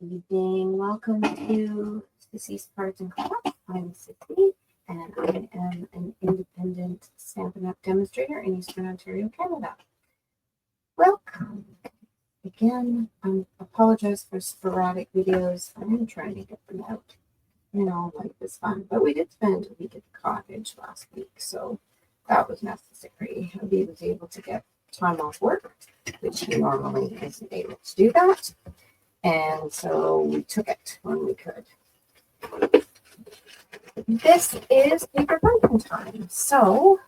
Evening. Welcome to Sissy's Cards and Crafts. I'm Sissy, and I am an independent Stampin' Up! Demonstrator in Eastern Ontario, Canada. Welcome. Again, I apologize for sporadic videos. I'm trying to get them out. Life is fun. But we did spend a week at the cottage last week, so that was necessary. He was able to get time off work, which he normally isn't able to do that. And so we took it when we could. This is Paper Pumpkin time. So,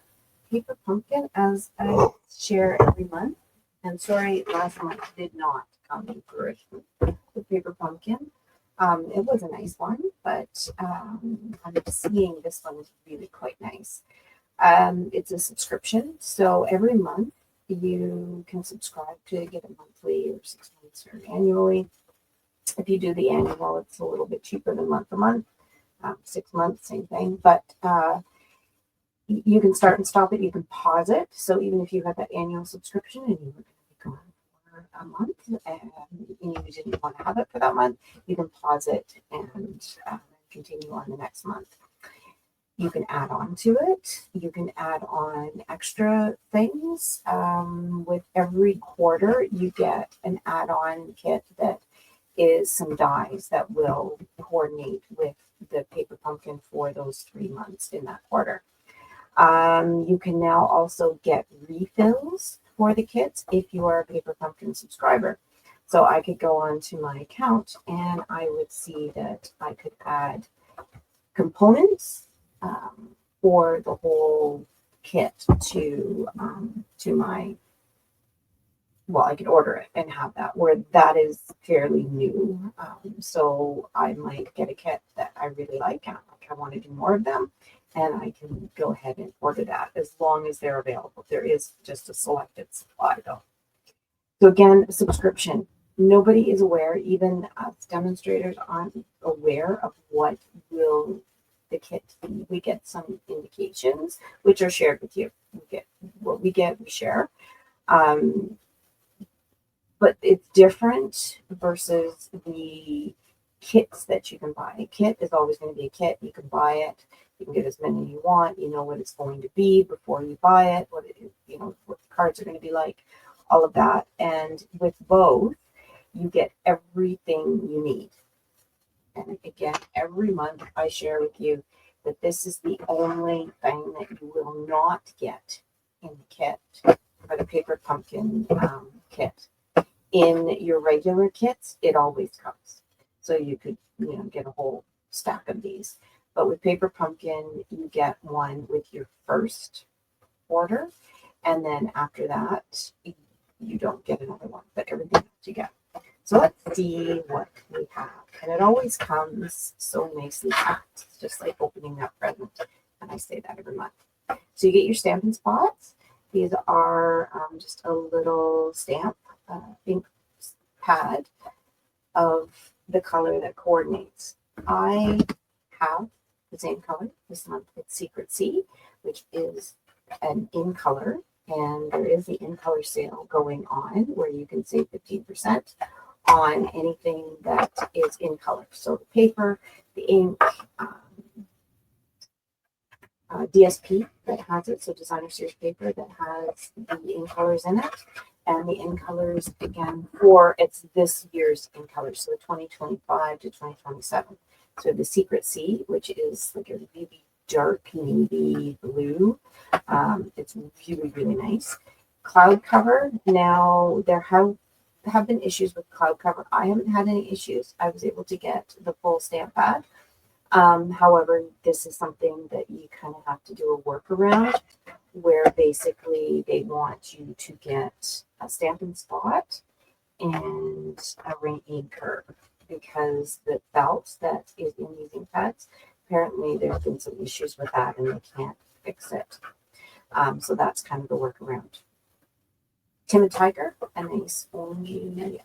Paper Pumpkin, as I share every month, and sorry, last month did not come to fruition with Paper Pumpkin. It was a nice one, but I'm seeing this one is really quite nice. It's a subscription, so every month you can subscribe to get it monthly or 6 months or annually. If you do the annual, it's a little bit cheaper than month to month. 6 months, same thing. But you can start and stop it. You can pause it. So even if you had that annual subscription and you were going to be gone for a month and you didn't want to have it for that month, you can pause it and continue on the next month. You can add on to it. You can add on extra things. With every quarter, you get an add-on kit that is some dies that will coordinate with the Paper Pumpkin for those 3 months in that quarter. You can now also get refills for the kits if you are a Paper Pumpkin subscriber. So I could go onto my account and I would see that I could add components for the whole kit to my, well, I could order it and have that, where that is fairly new. So I might get a kit that I really like and I want to do more of them, and I can go ahead and order that as long as they're available. There is just a selected supply though. So again, subscription. Nobody is aware, even us demonstrators aren't aware of what will the kit be. We get some indications, which are shared with you. We get what we get, we share. But it's different versus the kits that you can buy. A kit is always going to be a kit. You can buy it. You can get as many as you want. You know what it's going to be before you buy it. What the cards are going to be like. All of that. And with both, you get everything you need. And again, every month I share with you that this is the only thing that you will not get in the kit for the Paper Pumpkin kit. In your regular kits, it always comes. So you could, get a whole stack of these. But with Paper Pumpkin, you get one with your first order. And then after that, you don't get another one, but everything else you get. So let's see what we have. And it always comes so nicely packed. It's just like opening that present. And I say that every month. So you get your Stampin' Spots. These are just a little stamp ink pad of the color that coordinates. I have the same color this month. It's Secret Sea, which is an in color, and there is the in color sale going on where you can save 15% on anything that is in color. So the paper, the ink, DSP that has it, so designer series paper that has the in colors in it, and the in colors again it's this year's in colors, so 2025 to 2027. So the Secret Sea, which is like a really dark navy blue, it's really, really nice. Cloud cover. Now there have been issues with cloud cover. I haven't had any issues. I was able to get the full stamp pad. However, this is something that you kind of have to do a workaround where basically they want you to get a Stampin' Spot and a ring inker, because the belt that is in these ink pads, apparently there have been some issues with that and they can't fix it. So that's kind of the workaround. Timid Tiger, a nice orangey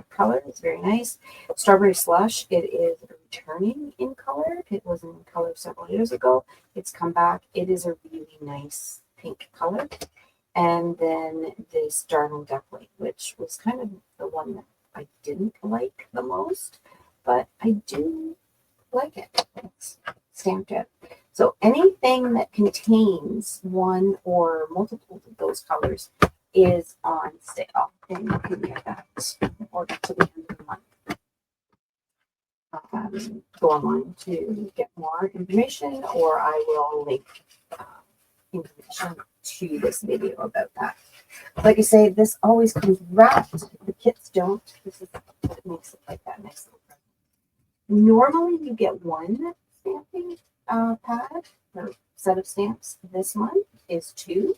color. It's very nice. Strawberry Slush, it is returning in color. It was in color several years ago. It's come back. It is a really nice pink color. And then this Darling Duckling, which was kind of the one that I didn't like the most. but I do like it. It's stamped out. So anything that contains one or multiple of those colors is on sale, and you can get that order to the end of the month. Go online to get more information, or I will link information to this video about that. Like I say, this always comes wrapped. The kits don't. This is what makes it like that nice little present. Normally, you get one stamping pad or set of stamps. This month is 2.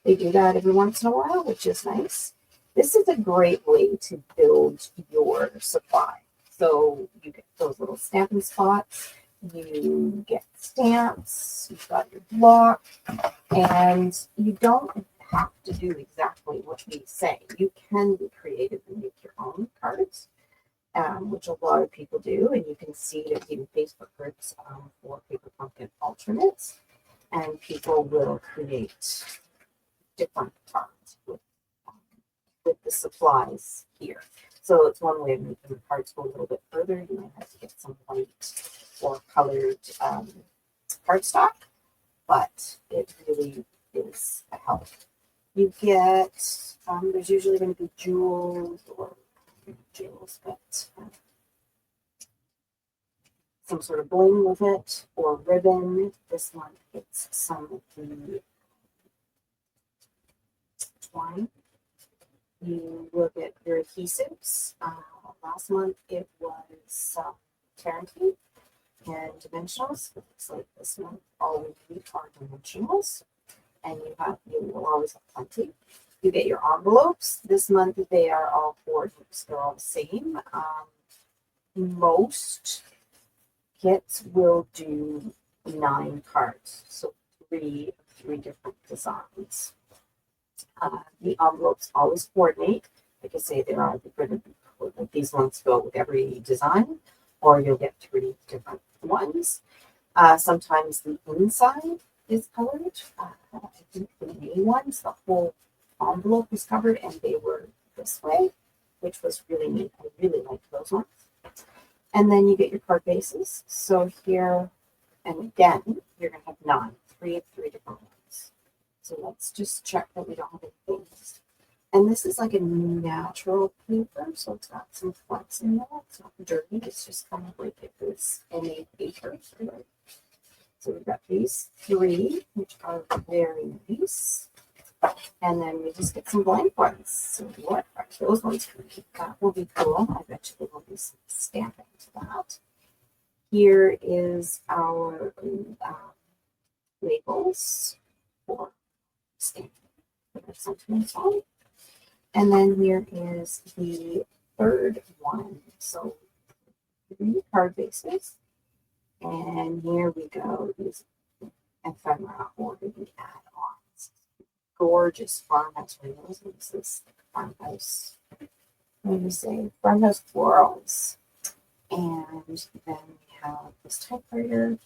They do that every once in a while, which is nice. This is a great way to build your supply. So you get those little stamping spots, you get stamps, you've got your block, and you don't have to do exactly what we say. You can be creative and make your own cards, which a lot of people do, and you can see there's even Facebook groups for Paper Pumpkin alternates, and people will create different cards with the supplies here. So it's one way of making the cards go a little bit further. You might have to get some white or colored cardstock, but it really is a help. You get, there's usually going to be jewels, but some sort of bling with it, or ribbon. This month it's some of the twine. You will get your adhesives. Last month it was Tarantine and dimensionals. It looks like this month all we need are dimensionals, and you will always have plenty. You get your envelopes. This month they are all 4 groups. They're all the same. Most kits will do 9 cards, so 3 different designs. The envelopes always coordinate. Like I say, there are these ones go with every design, or you'll get 3 different ones. Sometimes the inside is colored. I think the main ones, the whole envelope was covered, and they were this way, which was really neat. I really liked those ones. And then you get your card bases. So here, and again, you're going to have 9, 3 different ones. So let's just check that we don't have anything. And this is like a natural paper, so it's got some flex in there. It's not dirty, it's just kind of like if it's NA paper. So we've got these 3, which are very nice. And then we just get some blank ones. So what are those ones going to be? That will be cool. I bet you there will be some stamping to that. Here is our labels for stamping. And then here is the 3rd one. So 3 card bases. And here we go. These ephemera or the add-ons. Gorgeous farmhouse windows. This is farmhouse. What do you say? Farmhouse florals. And then we have this typewriter,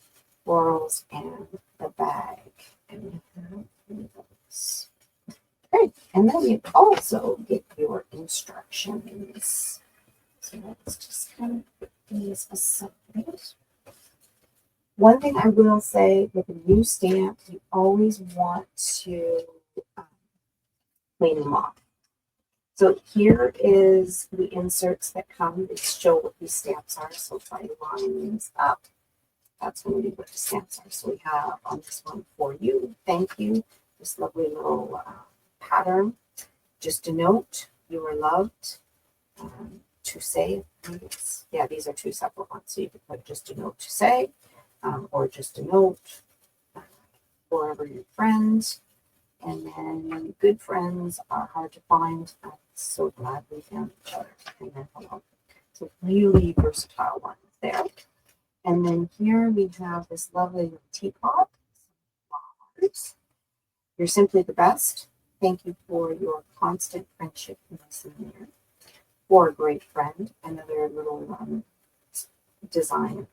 florals, and the bag. And we have those. Great. And then you also get your instructions. So let's just kind of put these aside. One thing I will say with a new stamp, you always want to clean them off. So here is the inserts that come that show what these stamps are. So if I line these up, that's going to be what the stamps are. So we have on this one, for you, thank you, this lovely little pattern. Just a note, you are loved. To say, yeah, these are 2 separate ones. So you can put just a note to say, or just a note, wherever your friends. And then good friends are hard to find. I'm so glad we found each other. And then hello. So really versatile ones there. And then here we have this lovely teapot. You're simply the best. Thank you for your constant friendship in this and there. For a great friend, another little design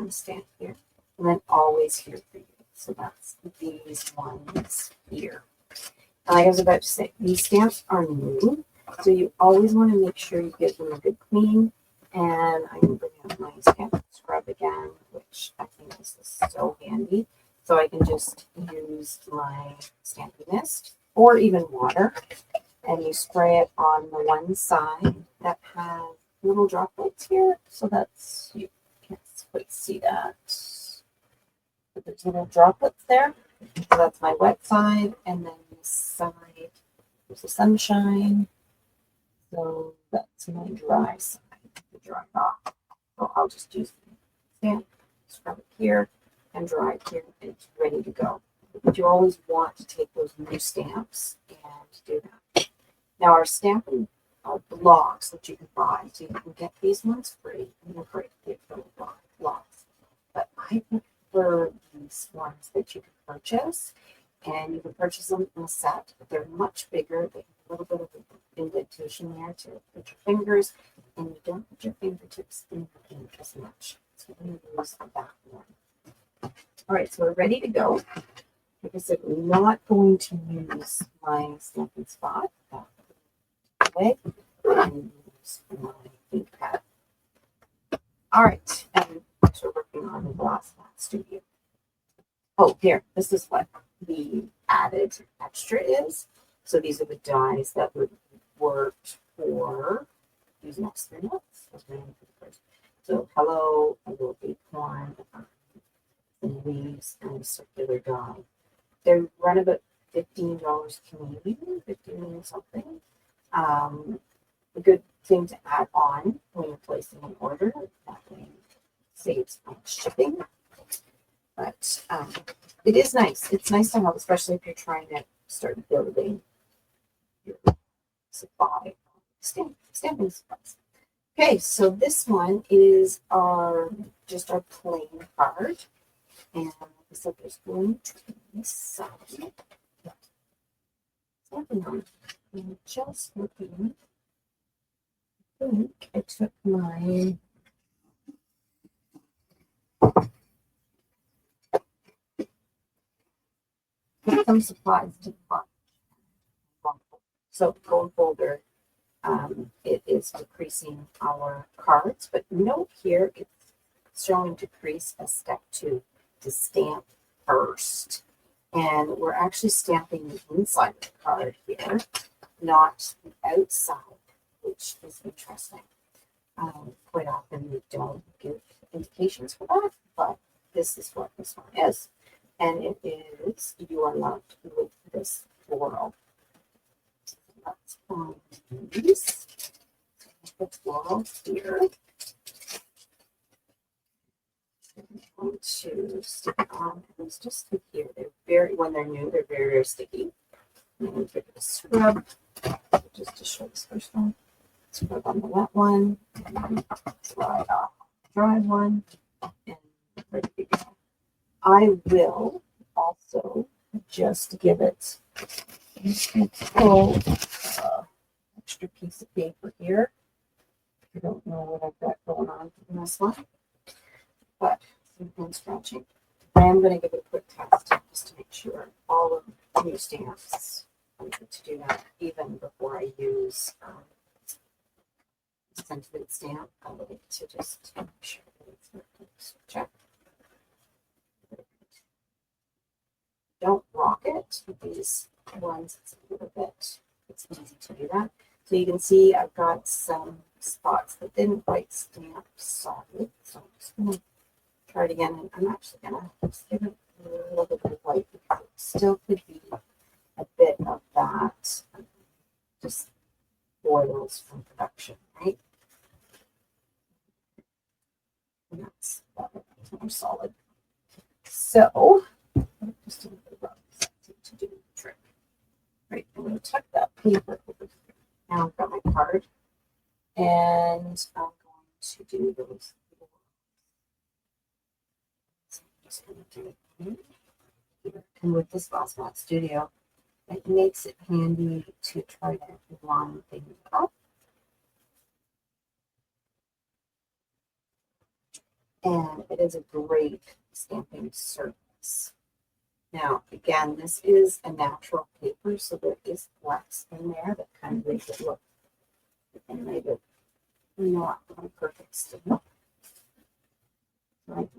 stamp here. And then always here for you. So that's these ones here. Like I was about to say, these stamps are new. So you always want to make sure you give them a good clean And I'm going to bring out my stamp scrub again, which I think this is so handy. So I can just use my stamping mist or even water, and you spray it on the one side that has little droplets here. So that's, you can't quite see that, but there's little droplets there. So that's my wet side, and then this side, there's the sunshine. So that's my dry side to dry off. So I'll just use the stamp, scrub it here, and dry it here, and it's ready to go. But you always want to take those new stamps and do that. Now our stamping blocks that you can buy, so you can get these ones free, and they're great. They fill blocks. But I prefer these ones that you can purchase, and you can purchase them in a set. But they're much bigger. They have a little bit of an indentation there to put your fingers, and you don't put your fingertips in the ink as much. So I'm going to use that one. All right, so we're ready to go. Like I said, we're not going to use my stamping spot. Way and use my ink pad. All right, and we're working on the glass mat studio. Oh, here, this is what the added extra is. So these are the dies that would work for these next 3 months. So hello, a little acorn, and leaves, and a circular die. They run about $15 Canadian, 15 something. A good thing to add on when you're placing an order. That way saves on shipping. But it is nice. It's nice to have, especially if you're trying to start building your supply of stamping supplies. Okay, so this one is just our plain card. And like I said, there's going to be some stamping on it. And just looking, I think I took my some supplies to the front. So gold folder, it is decreasing our cards, but note here it's showing decrease as step 2 to stamp first. And we're actually stamping the inside of the card here, not the outside, which is interesting. Quite often we don't give indications for that, but this is what this one is. And it is You Are Loved with This Floral. Let's find these. The floral here. I'm going to stick it on. And it's just stick here. When they're new, they're very, very sticky. I'm going to give it a scrub, just to show this first one. Scrub on the wet one, and then dry off the dry one, and ready to go. I will also just give it a full extra piece of paper here. I don't know what I've got going on in this one, but I've been scratching. I am going to give it a quick test just to make sure all of the new stamps. I'm going to do that even before I use sentiment stamp. I like to just make sure that it's working. So check. Don't rock it with these ones. It's a little bit, it's easy to do that. So you can see I've got some spots that didn't quite stamp solid. So I'm just going to try it again. And I'm actually going to just give it a little bit of white because it still could be a bit of that just oils from production, right? And that's more solid. So just a little bit of rub to do the trick. Right, I'm going to tuck that paper over here. Now I've got my card, and I'm going to do those. So I'm just going to do it here. And with this Glass Mat Studio, it makes it handy to try to line things up. And it is a great stamping surface. Now, again, this is a natural paper, so there is flex in there that kind of makes it look and make it not a perfect stick. Right.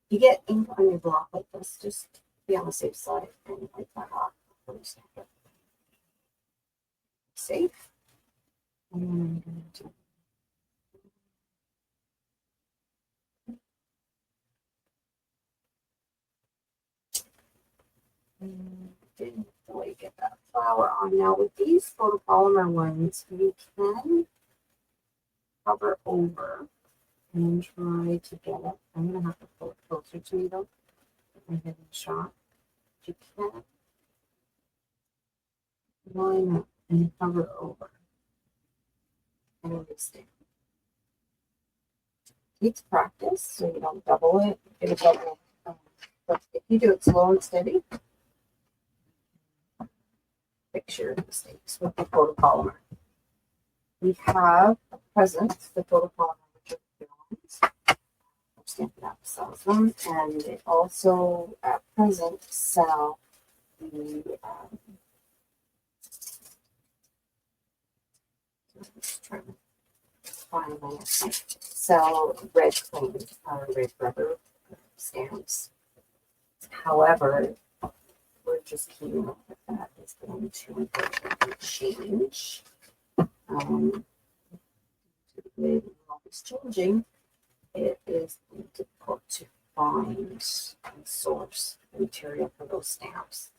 You get ink on your block like this, just be on the safe side and wipe that off. Safe. And then I'm going to didn't really get that flower on. Now with these photopolymer ones, you can cover over and try to get it. I'm gonna have to pull it closer to me though. My hidden shot. You can line up and cover over and release it. Takes practice, so you don't double it. It'll double. But if you do it slow and steady, fix your mistakes with the photopolymer. We have a present, the photopolymer ones. Stampin' Up sells them, and they also at present sell the just trying to find my sell red claim or red rubber stamps. However, we're just keeping up with that. It's going to unfortunately change. The way the world is changing, it is difficult to find and source material for those stamps.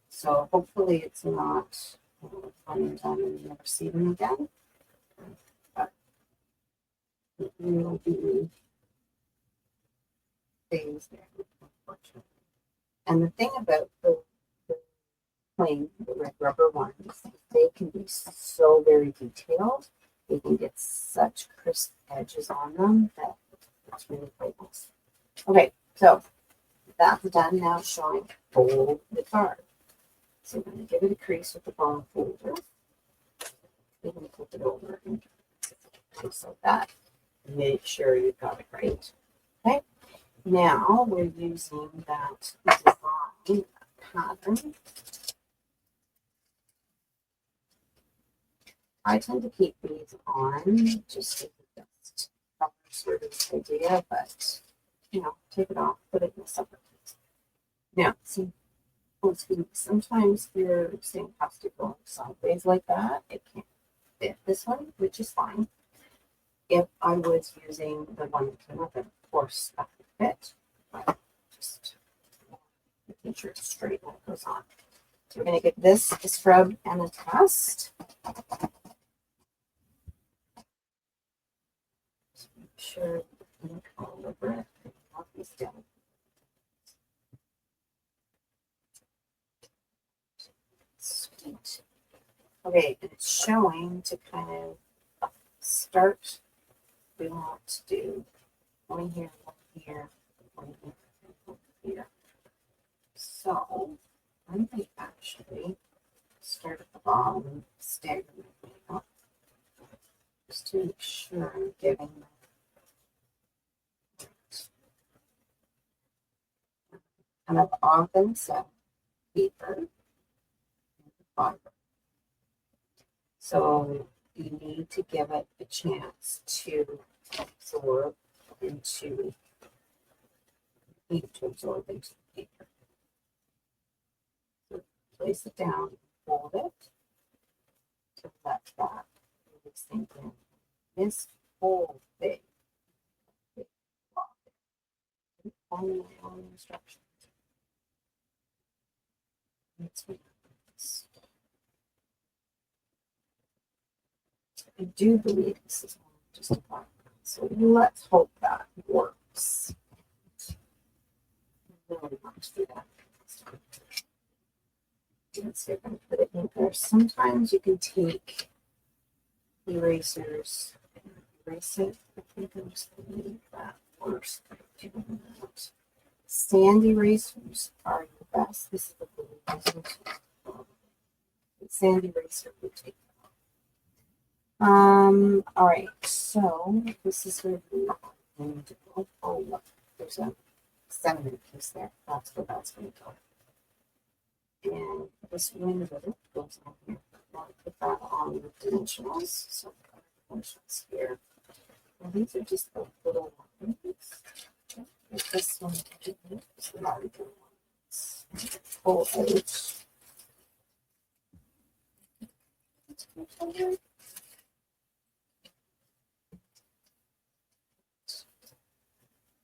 So hopefully it's not one and done and you never see them again. But it will be things there, unfortunately. And the thing about the plain, the red rubber ones, they can be so very detailed. They can get such crisp edges on them that it's really quite nice. Okay, so that's done. Now showing fold the card. So I'm going to give it a crease with the bone folder. I'm going to flip it over and just like that. Make sure you've got it right. Okay, now we're using that design pattern. I tend to keep these on just to just cover sort of this idea, but you know, take it off, put it in a separate piece. Now, see, sometimes your stamp has to go sideways like that. It can't fit this one, which is fine. If I was using the one that came up, of course that would fit, but just making sure it's straight when it goes on. So we're going to get this scrubbed and a test. Sure, all over it. Not these down. Sweet. Okay, and it's showing to kind of start. We want to do one here, one here, one here, one here. So I might actually start at the bottom, stagger my up, just to make sure I'm getting and I've often said paper and fiber. So you need to give it a chance to absorb into the paper. So place it down, hold it to let that really sink in. This whole thing. Only my own instructions. I do believe this is just a background, so let's hope that works. I really want to do that. Let's see if I can put it in there. Sometimes you can take erasers and erase it. I think I'm just going to leave that worse. Sand erasers are your best. This is the blue erasers. Sand eraser would take that. All right, so this is where we are going to go. Oh, look, there's a sediment piece there. That's where that's going to go. And this window goes on here. I want to put that on the dimensionals. So dimensionals these are just the little ones. Like this one is the larger ones. Pull out.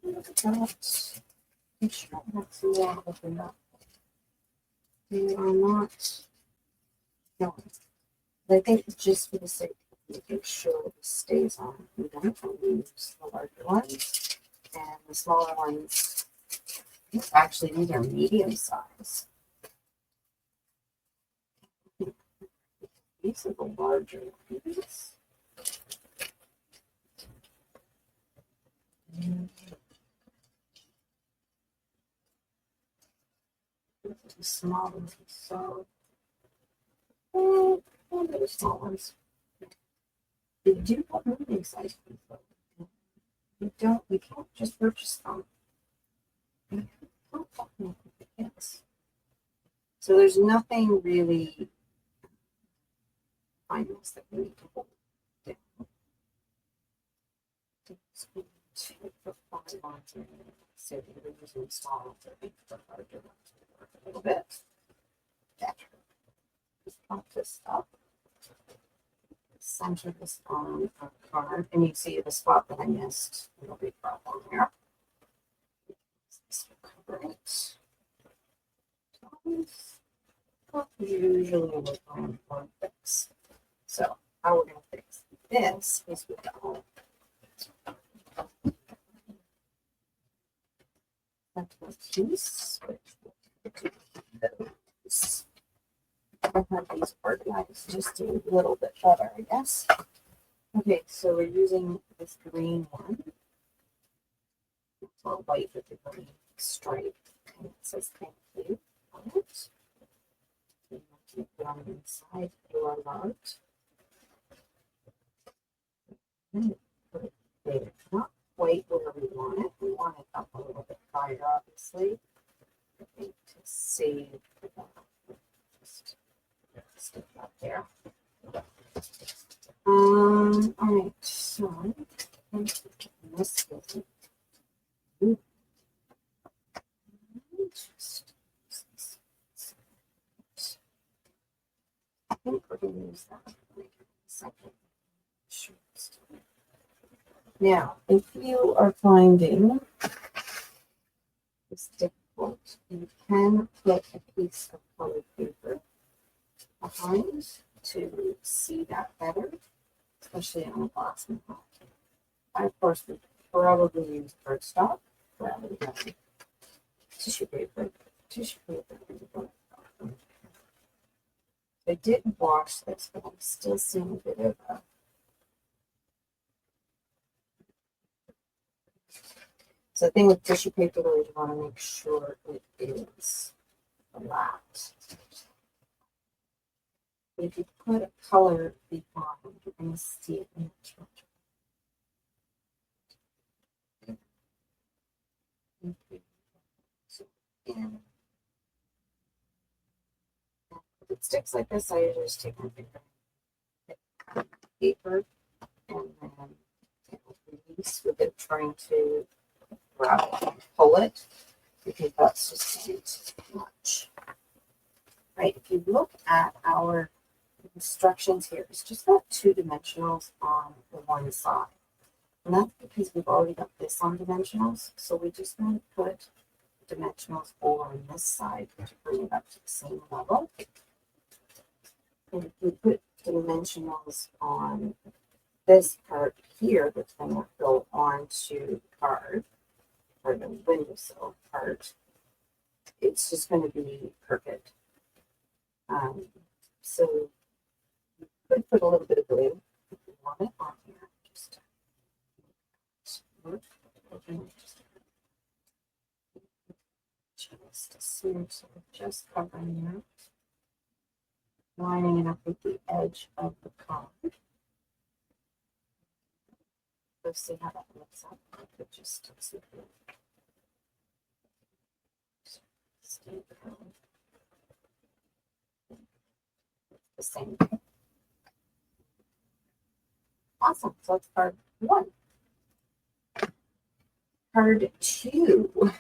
Look at that. I'm sure that's the one open up. They are not. No. I think just for the sake of making sure this stays on, we don't use the larger ones and the smaller ones. Actually, these are medium size. These are the larger ones. The small ones, so one of the small ones. They do have medium size ones though. We can't just purchase them. So there's nothing really finance that we need to hold down. To put 5 ones in, so we're using small ones, I think the larger ones will work a little bit better. Just pop this up. Center this on our card, and you see the spot that I missed. No big problem here. This will cover it. Usually we're going for fix. So how we're going to fix this is with the piece, which those. I'll have these organized just a little bit better, I guess. Okay, so we're using this green one. It's all white with the green stripe. And it says thank you on it. You have to put on the inside, you are loved. And put it there. Not quite where we want it. We want it up a little bit higher, obviously. I think to save the just stick up there. All right, so this I think we're going to use that in a second. Now, if you are finding this difficult, you can put a piece of colored paper behind to see that better, especially on a glass model. I, of course, would probably use cardstock rather than tissue paper. Tissue paper. I did wash this, but I'm still seeing a bit of a. So the thing with tissue paper, though, is you want to make sure it is flat. But if you put a color behind, you're going to see it much, much. So, yeah. If it sticks like this, I usually just take my finger, paper, and then release with it, trying to grab it and pull it, because that's just too much. Right, if you look at our instructions here, it's just got 2 dimensionals on the one side. And that's because we've already got this on dimensionals, so we just want to put dimensionals over on this side to bring it up to the same level. And if we put dimensionals on this part here, that's going to go onto the card, or the windowsill part, it's just going to be perfect. So you could put a little bit of glue if you want it on here. Just just covering it, lining it up with the edge of the card. Let's see how that looks up. I could just see the same. Awesome. So that's card 1. Card 2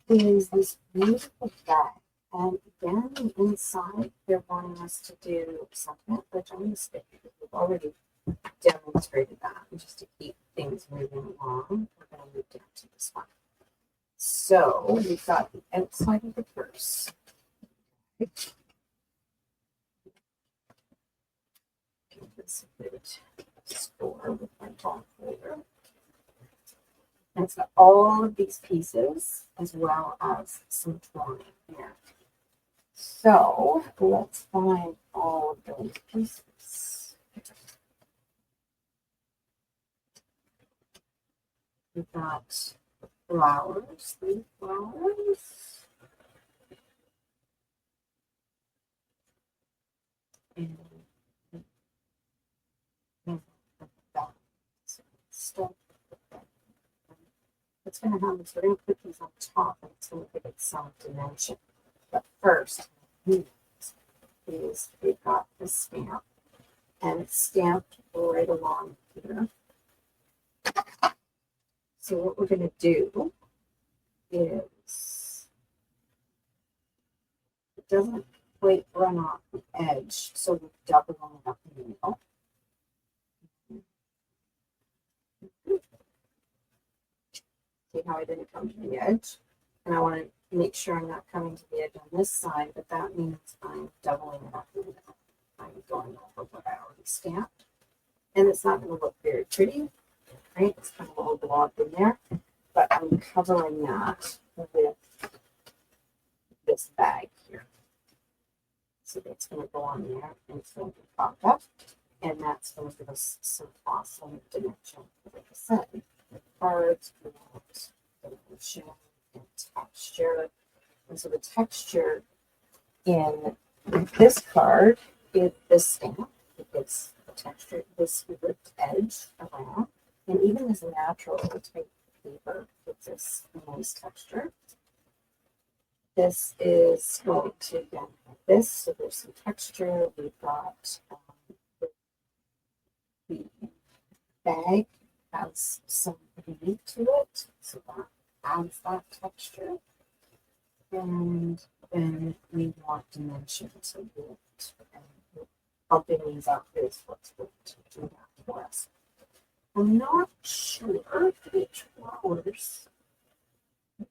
is this beautiful bag. And again, inside, they're wanting us to do something, which I'm going to skip because we've already demonstrated that. And just to keep things moving along, we're going to move down to this one. So we've got the outside of the purse. Give this a good score with my bond folder. And it's got all of these pieces as well as some drawing here. So let's find all of those pieces. We've got flowers, 3 flowers. And stuff. What's going to happen is we're going to put these on top and it's going to give it some dimension. But first, is we've got the stamp and it's stamped right along here. So what we're going to do is it doesn't quite run off the edge, so we're doubling it up in the middle. See how I didn't come to the edge? And I want to make sure I'm not coming to the edge on this side, but that means I'm doubling it up in the middle. I'm going over what I already stamped. And it's not going to look very pretty, right? It's kind of a little blobbed in there, but I'm covering that with this bag here. So that's going to go on there and it's going to be popped up. And that's going to give us some awesome dimension. Like I said, the cards, dimension, and texture. And so the texture in this card is this stamp. It gives the texture, this ripped edge around. And even this natural type paper gives us a nice texture. This is going to again like this, so there's some texture. We've got the bag has some meat to it, so that adds that texture. And then we want dimension, so bumping these up is what's going to do that for us. I'm not sure which flowers.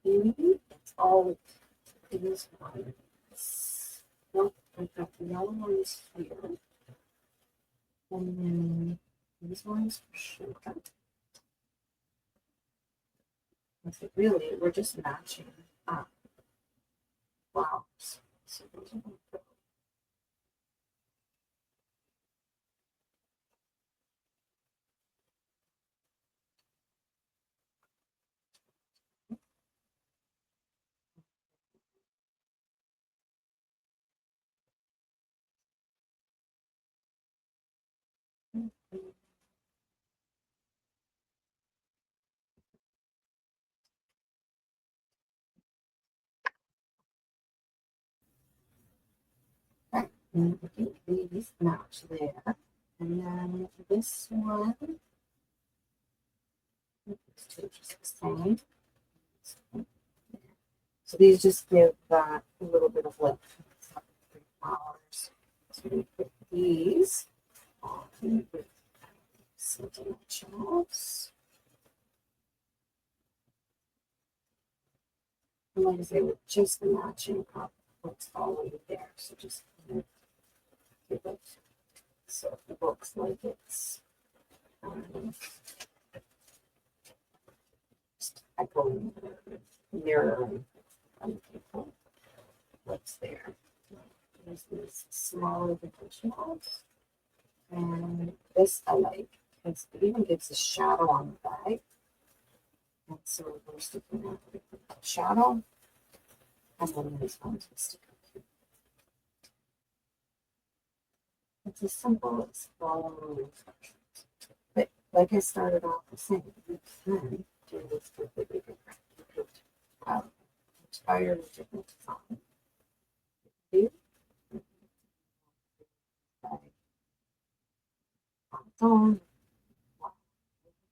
Maybe it's all these ones. Nope, I've got the yellow ones here. And then these ones for sure. So really, we're just matching up flowers. So those are going to go. Okay, and I think these match there. And then this one, these two are just the same. So these just give that a little bit of lift. It's not 3 flowers. So we're going to put these on with some dimensionals. And like I say, with just the matching up what's already there. So just give it so it looks like it's just echoing, mirroring what's there. There's these smaller dimensionals. And this I like because it even gives a shadow on the bag. And so we're sticking out with the shadow. And then these ones will stick up here. It's as simple as following instructions. But like I started off with saying, you can do this completely different. You could have entirely different design. You on its own,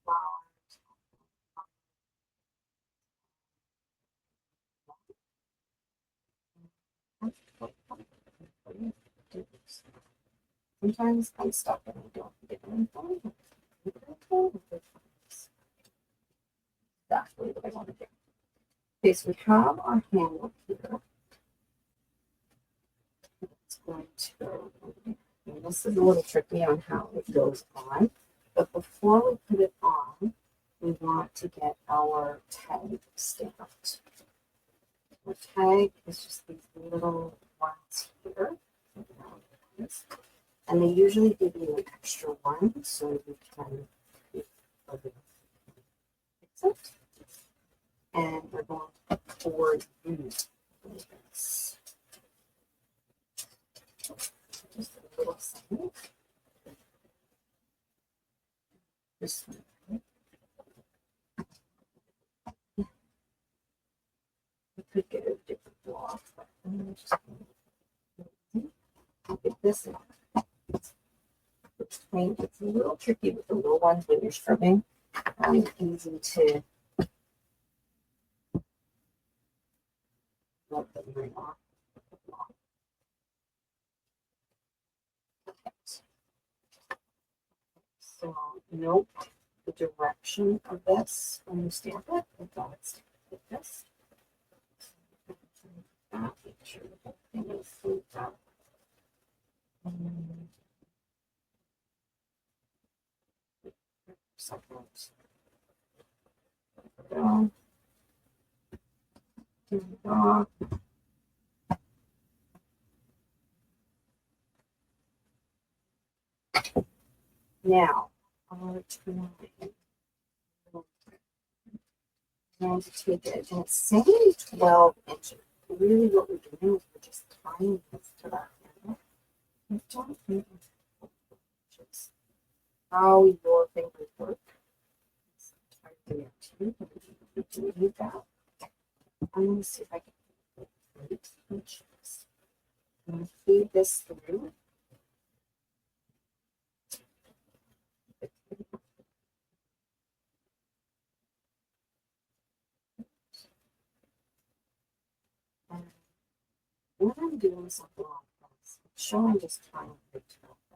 flowers, Sometimes I'm stuck and I don't get anything. Exactly what I want to do. Okay, so we have our handle here. It's going to go, and this is a little tricky on how it goes on, but before we put it on, we want to get our tag stamped. The tag is just these little ones here. And they usually give you an extra one, so you can fix it. And we're going to pour this. Just a little second. This one. We could get a different block, but I'm just going to get this in. It's a little tricky with the little ones when you're stripping. Easy to let them right off. So note the direction of this when you stamp it. I thought it's like this. Make sure the whole thing is smoothed out. Seconds. Down. Now, our twine. I'm going to take it, and it's saying 12 inches. Really, what we're doing is we're just tying this to that handle. I don't think it's 12 inches. How your fingers work. It's entirely up to you, but if you do that, I'm going to see if I can get 8 inches. I'm going to feed this through. And when I'm doing something like this, it's showing just trying to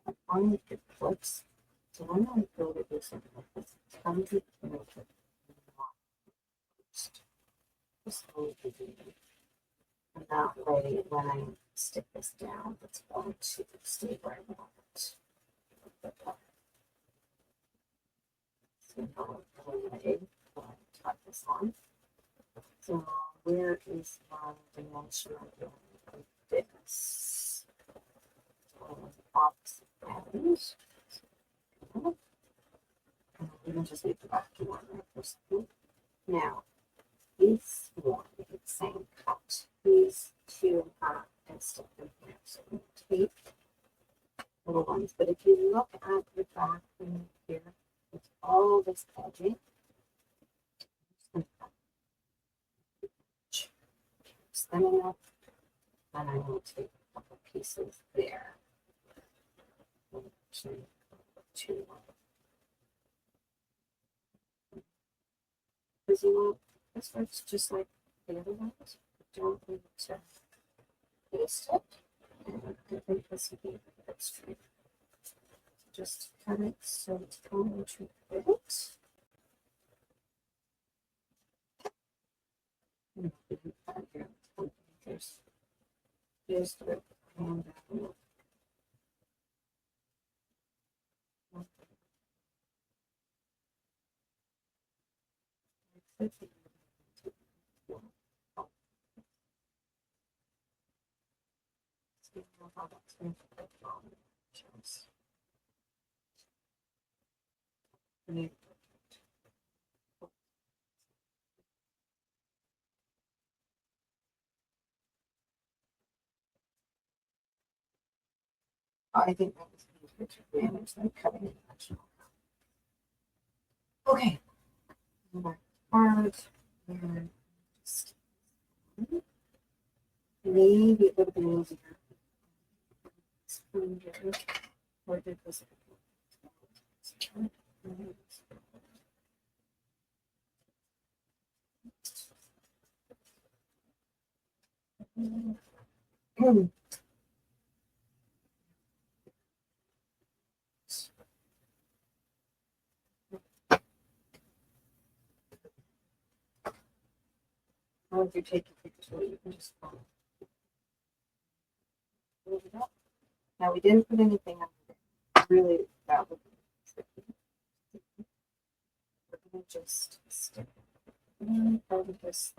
I find it good clips. So when I go to do something like this, it's time to make it just hold the bead. And that way, when I stick this down, it's going to stay where I want it. So now I'm ready. I'll type this on. So where is my dimension of this? Opposite ends. And we're going to just leave the back one right for a second. Now, this one, it's saying cut these two out and stick them here. So we take little ones, but if you look at the back here, it's all this edging. Slimming up, and I will take a couple pieces there. Actually, two. Because you want this works just like the other ones. Don't need to paste it. And I think this would be a bit straight. Just cut it so it's going to fit. There's the hand. I think that was easier to manage than cutting it. Okay. Hard and just maybe it would have been easier. Or did this? Or if you're taking pictures, you can just move it up. Now we didn't put anything on there. Really, that would be tricky. We're gonna just stick it. Probably just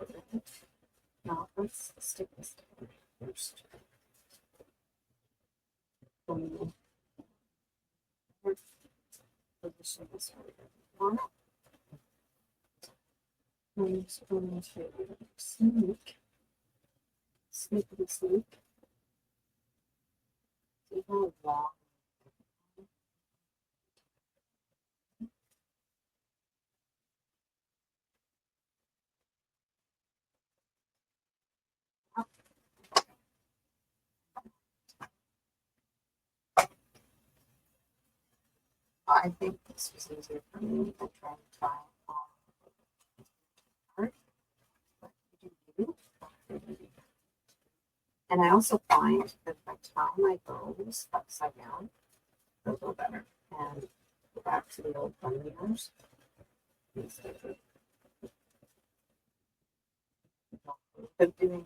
no, let's stick this first. Position this one. I'm just going to sneak. Sneakity sneak. See how long. I think this was easier for me than trying to tie it on hard, but you do. And I also find that by the time I go upside down, it'll go better. And go back to the old bunny ears. But doing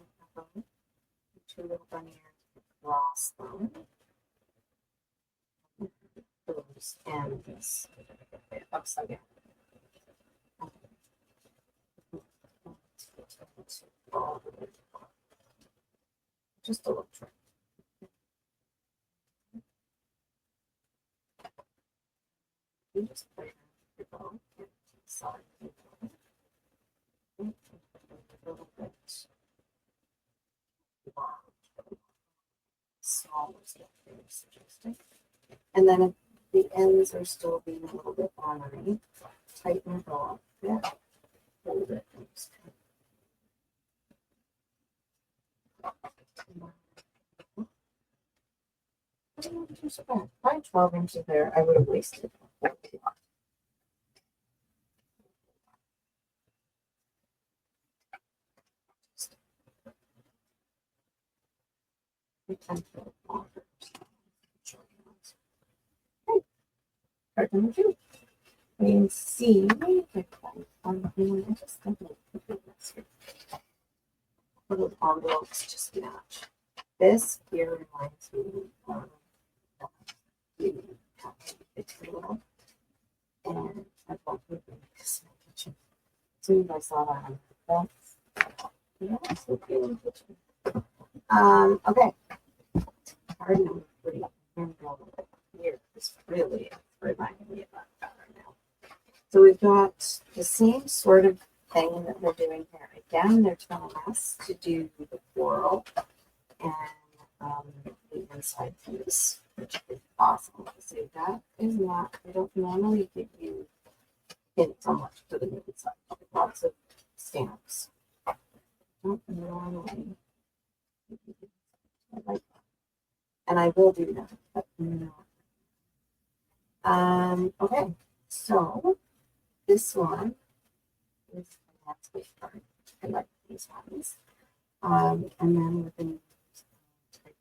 two little bunny ears across them. And this upside down. Just a little trick. You just put it your bone and side a little bit smaller stuff you're suggesting. And then if the ends are still being a little bit ornery, tighten it off a bit, hold it, and just probably 12 inches there. I would have wasted 40. Part number 2. Queen C. I just think little envelopes just match. This here reminds me of it's a little, and I thought it would this in my kitchen. As soon as I saw that, that's in the kitchen. Okay. Card number 3. Here is really reminding me about that right now. So we've got the same sort of thing that we're doing here. Again, they're telling us to do the floral and the inside piece, which is awesome. So that is not, I don't normally give you hints on what to do the inside. Lots of stamps. I don't normally. I like that. And I will do that, but no. Okay, so this one is the landscape card. I like these ones. And then we're going to type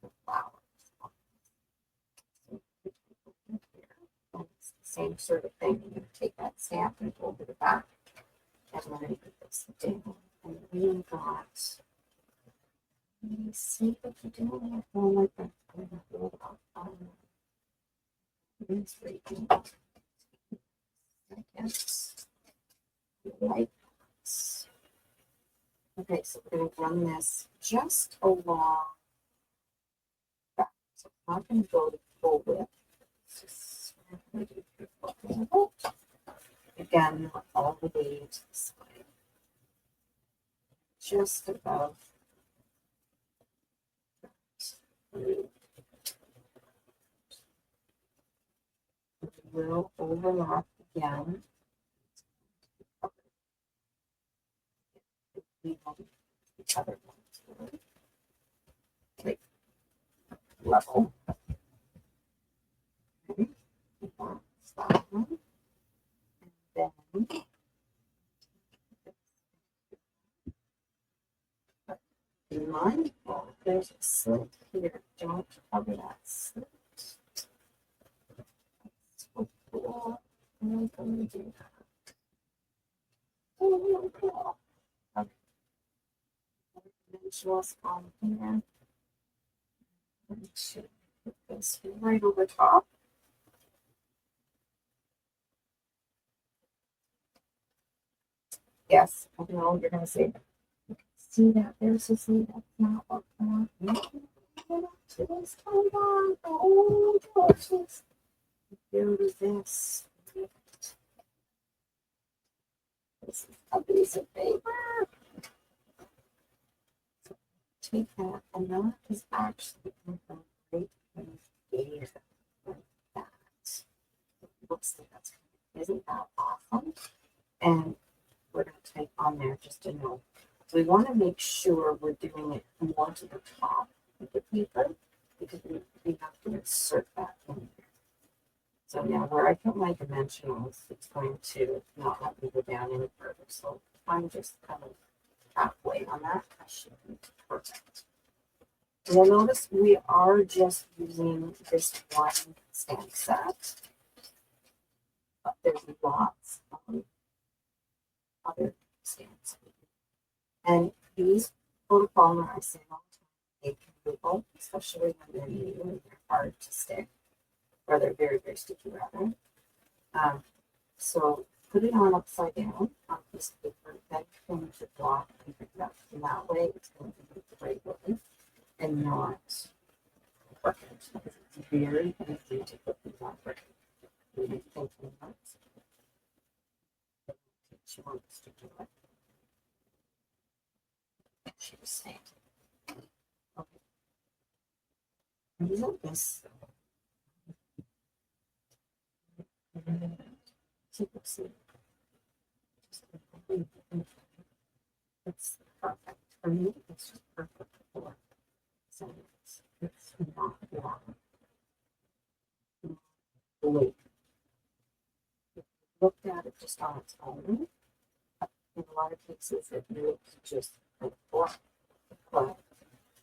the flowers. So it's the same sort of thing. You're going to take that stamp and fold it back. And we're going to put this down. And we got, let me see what you're doing here. Oh, like that. It's rating. I guess. Like this. Okay, so we're going to run this just along back. So I'm not going to go to full width. Just again, not all the way to the side. Just above. Will overlap again. We want the other one to like level. Okay, that's that one. And then be mindful, there's a slit here. Don't cover that slit. That's so cool. I'm going to do that. Oh, cool. Okay. Dimensionals on here. I'm to put this right over top. Yes, I know you're gonna say, see that there's a see that's not what I want. Today's come on. Oh, gorgeous. Do this. This is a piece of paper. Take that, and that is actually a great idea. Like that. It looks like that's isn't that awesome? And we're going to type on there just a note. So we want to make sure we're doing it more to the top of the paper because we have to insert that in there. So now where I put my dimensionals, it's going to not let me go down any further. So if I'm just kind of halfway on that, I should be perfect. You'll notice we are just using this one stamp set, but there's lots of other stamps. And these photopolymer, I say all the time, they can wiggle, especially when they're new and they're hard to stick, or they're very, very sticky rather. So put it on upside down on a piece of paper, then finish the block and pick it up. And that way it's going to be the right way and not crooked. Because it's very easy to put these on crooked. Really thinking about it. She wants to do it. She was saying. Okay. Isn't this? It's perfect for me. It's just perfect for science. It's not long. Blue. If you looked at it just on its own, in a lot of cases it looks just like black. But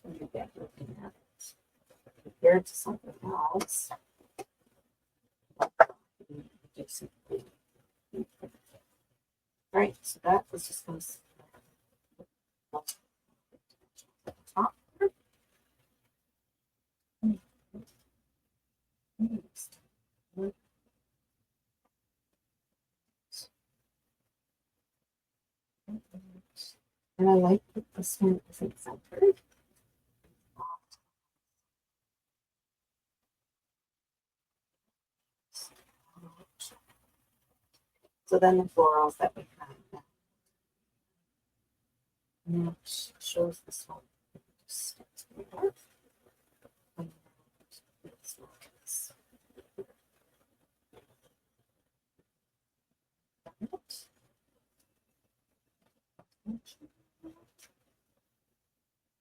when you get looking at it compared to something else, you do something. Right, so that was just going to top. And I like that this one isn't centered. So then the florals that we have now. And it shows this one. Just there. And this one is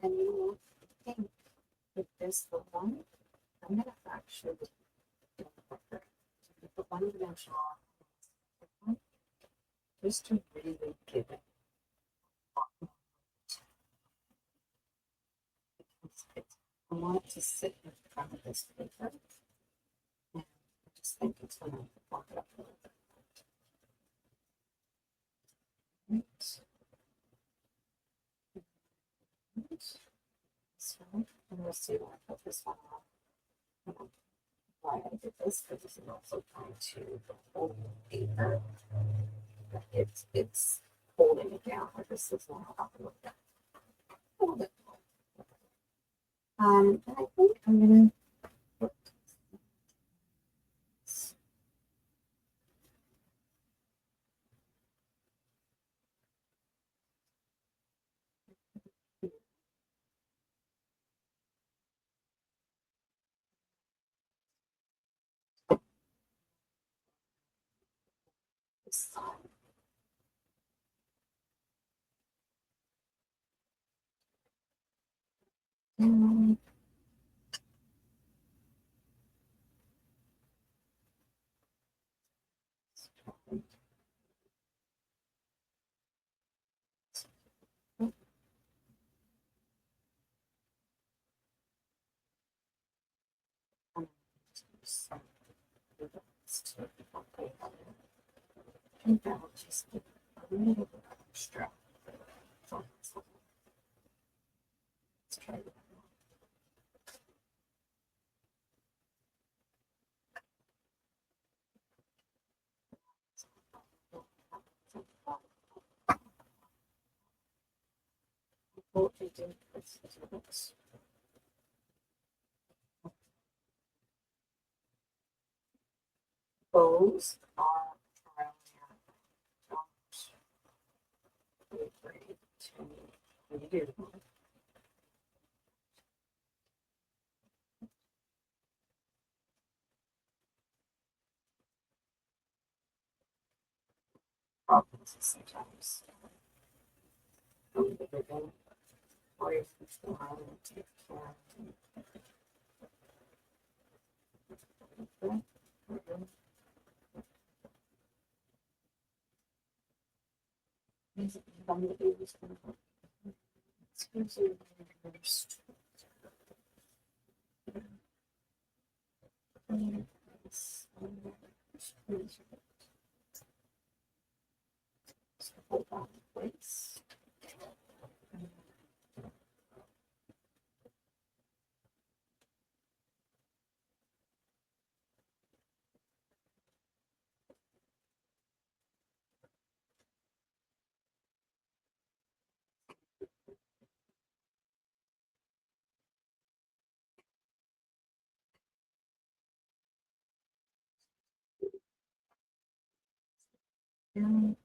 and you know, I think with this the one, I'm gonna actually put one dimensional on just to really give it I want it to sit in front of this paper. And I just think it's going to walk it up a little bit. Right. So, and we'll see when I put this one on. Why I did this, because this is also trying to hold the paper. But it's holding it down, or this is now up a little bit. A little bit more. And I think I'm going to put this on. I think that will just be a little bit Oh, they did. Let's- Bows are problems sometimes. Or if it's the one to take care of. Hold on, please. And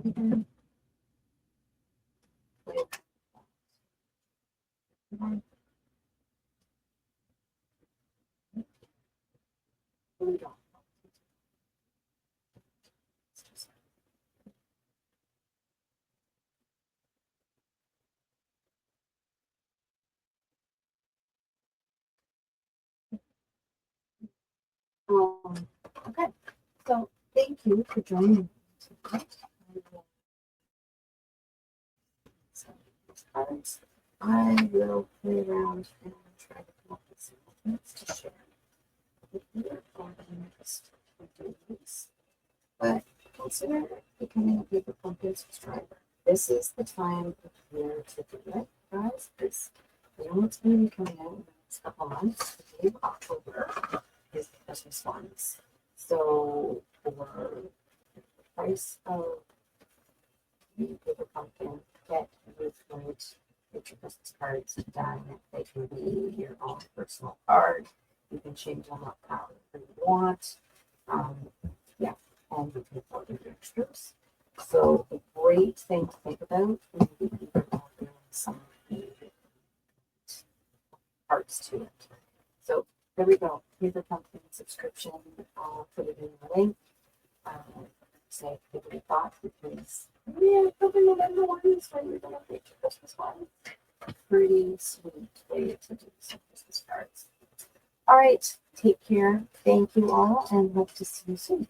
even with one blue dot. Okay, so thank you for joining me tonight. I will play around and try to come up with some things to share with you for the next few weeks. But consider becoming a Paper Pumpkin subscriber. This is the time of year to do it, guys. This, you know what's going to be coming out in the next couple months? The day of October is the Christmas ones. So for the price of the Paper Pumpkin, get your fruit, get your Christmas cards done. They can be your own personal card. You can change them up however you want. Yeah, and you can afford your extras. So a great thing to think about when you even doing some parts to it. So there we go. Paper Pumpkin subscription. I'll put it in the link. Say give it a thought because yeah, probably November ones when you're gonna make your Christmas one. Pretty sweet way to do some Christmas cards. All right, take care. Thank you all, and hope to see you soon.